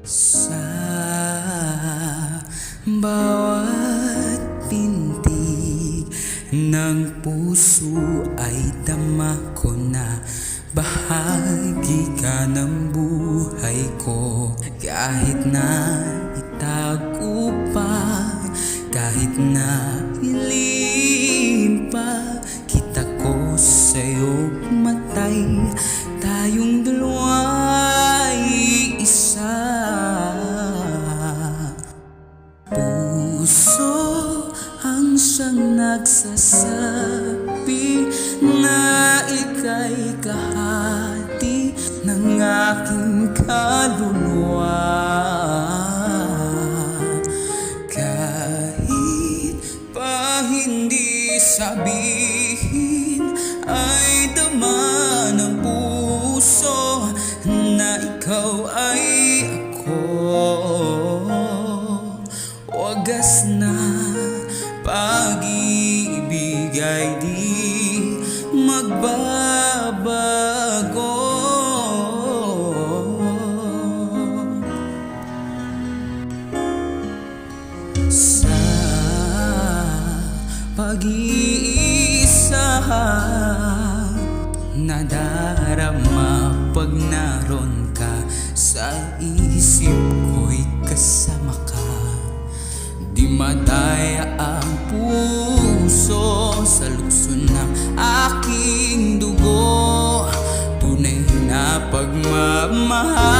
Sa bawat pintig ng puso ay dama ko na bahagi ka ng buhay ko. Kahit na itago pa, kahit na ilihim pa, kita ko sa'yo matay. Tayong dalawa'y isa. Puso ang siyang nagsasabi na ika'y kahati ng aking kaluluwa. Kahit pa hindi sabihin, ay dama ng puso na ikaw ay ako. Wagas na pag-ibig ay di magbabago. Sa pag-iisa nadarama pag naroon ka, sa isip ko'y kasama ka. Di madaya ang puso sa lukso ng aking dugo. Tunay na pagmamahal